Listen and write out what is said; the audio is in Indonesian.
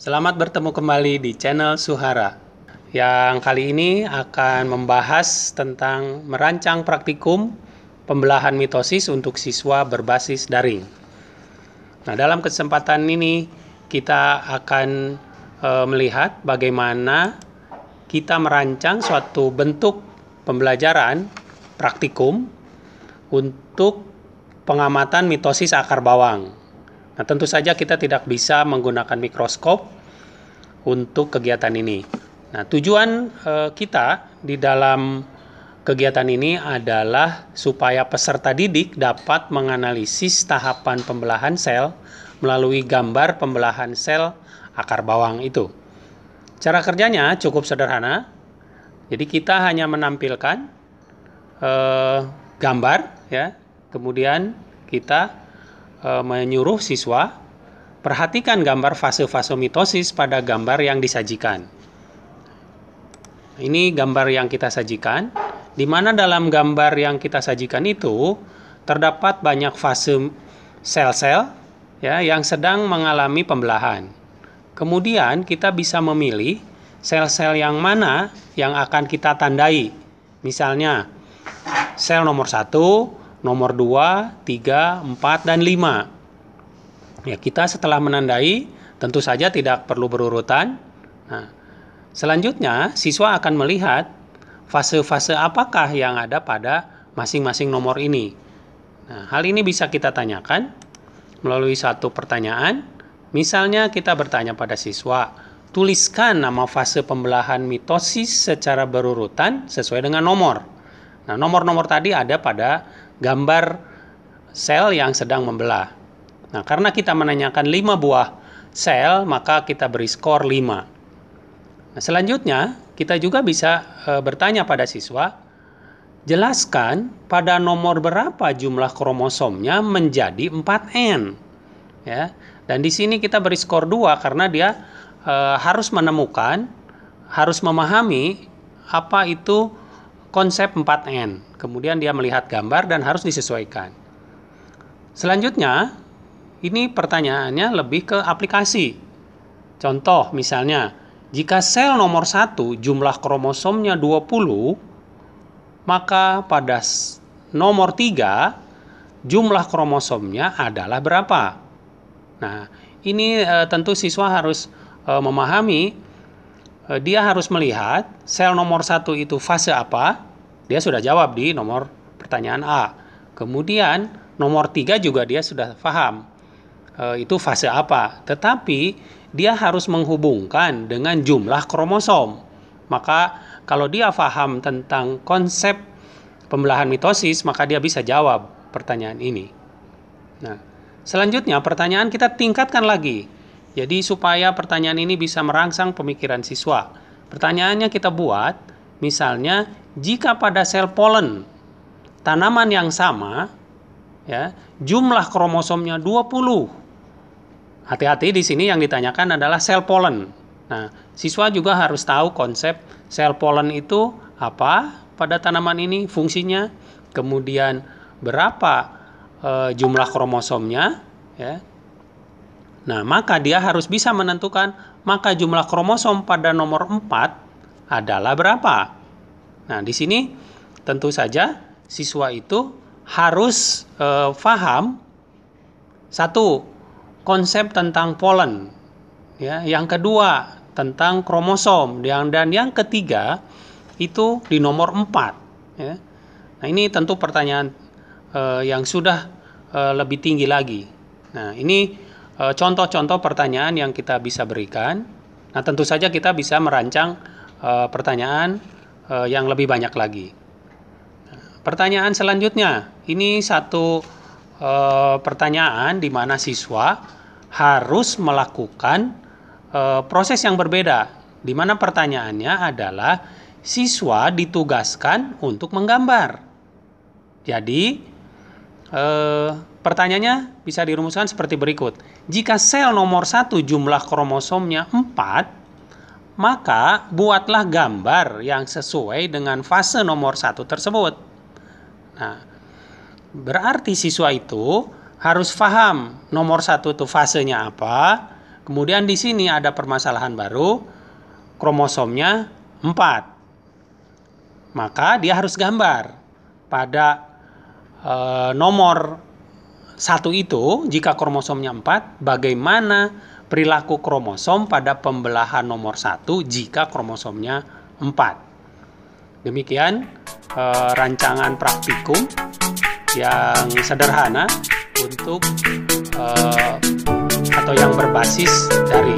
Selamat bertemu kembali di channel Suhara. Yang kali ini akan membahas tentang merancang praktikum pembelahan mitosis untuk siswa berbasis daring. Nah, dalam kesempatan ini kita akan melihat bagaimana kita merancang suatu bentuk pembelajaran praktikum untuk pengamatan mitosis akar bawang. Nah, tentu saja kita tidak bisa menggunakan mikroskop untuk kegiatan ini. Nah, tujuan kita di dalam kegiatan ini adalah supaya peserta didik dapat menganalisis tahapan pembelahan sel melalui gambar pembelahan sel akar bawang itu. Cara kerjanya cukup sederhana. Jadi kita hanya menampilkan gambar, ya. Kemudian kita menyuruh siswa perhatikan gambar fase-fase mitosis pada gambar yang disajikan. Ini gambar yang kita sajikan, di mana dalam gambar yang kita sajikan itu terdapat banyak fase sel-sel ya yang sedang mengalami pembelahan. Kemudian kita bisa memilih sel-sel yang mana yang akan kita tandai. Misalnya sel nomor 1, nomor 2, 3, 4, dan 5. Ya, kita setelah menandai, tentu saja tidak perlu berurutan. Nah, selanjutnya, siswa akan melihat fase-fase apakah yang ada pada masing-masing nomor ini. Nah, hal ini bisa kita tanyakan melalui satu pertanyaan. Misalnya kita bertanya pada siswa, tuliskan nama fase pembelahan mitosis secara berurutan sesuai dengan nomor. Nah, nomor-nomor tadi ada pada gambar sel yang sedang membelah. Nah, karena kita menanyakan 5 buah sel, maka kita beri skor 5. Nah, selanjutnya, kita juga bisa bertanya pada siswa, jelaskan pada nomor berapa jumlah kromosomnya menjadi 4N. Ya. Dan di sini kita beri skor 2 karena dia harus menemukan, harus memahami apa itu konsep 4N. Kemudian dia melihat gambar dan harus disesuaikan. Selanjutnya, ini pertanyaannya lebih ke aplikasi. Contoh misalnya, jika sel nomor 1 jumlah kromosomnya 20, maka pada nomor 3 jumlah kromosomnya adalah berapa? Nah, ini tentu siswa harus memahami. Dia harus melihat sel nomor 1 itu fase apa. Dia sudah jawab di nomor pertanyaan A. Kemudian nomor 3 juga dia sudah paham itu fase apa. Tetapi dia harus menghubungkan dengan jumlah kromosom. Maka kalau dia paham tentang konsep pembelahan mitosis, maka dia bisa jawab pertanyaan ini. Nah, selanjutnya pertanyaan kita tingkatkan lagi. Jadi supaya pertanyaan ini bisa merangsang pemikiran siswa. Pertanyaannya kita buat, misalnya jika pada sel polen tanaman yang sama, ya, jumlah kromosomnya 20. Hati-hati di sini yang ditanyakan adalah sel polen. Nah, siswa juga harus tahu konsep sel polen itu apa pada tanaman ini, fungsinya, kemudian berapa jumlah kromosomnya, ya. Nah, maka dia harus bisa menentukan maka jumlah kromosom pada nomor 4 adalah berapa. Nah, di sini tentu saja siswa itu harus paham satu, konsep tentang polen. Ya, yang kedua, tentang kromosom. Dan yang ketiga, itu di nomor 4. Ya. Nah, ini tentu pertanyaan yang sudah lebih tinggi lagi. Nah, ini contoh-contoh pertanyaan yang kita bisa berikan. Nah, tentu saja kita bisa merancang pertanyaan yang lebih banyak lagi. Pertanyaan selanjutnya, ini satu pertanyaan di mana siswa harus melakukan proses yang berbeda, di mana pertanyaannya adalah siswa ditugaskan untuk menggambar. Jadi pertanyaannya bisa dirumuskan seperti berikut. Jika sel nomor 1 jumlah kromosomnya 4, maka buatlah gambar yang sesuai dengan fase nomor 1 tersebut. Nah, berarti siswa itu harus paham nomor 1 itu fasenya apa, Kemudian di sini ada permasalahan baru, kromosomnya 4. Maka dia harus gambar pada nomor 1 itu, jika kromosomnya 4, bagaimana perilaku kromosom pada pembelahan nomor 1 jika kromosomnya 4. Demikian rancangan praktikum yang sederhana untuk atau yang berbasis dari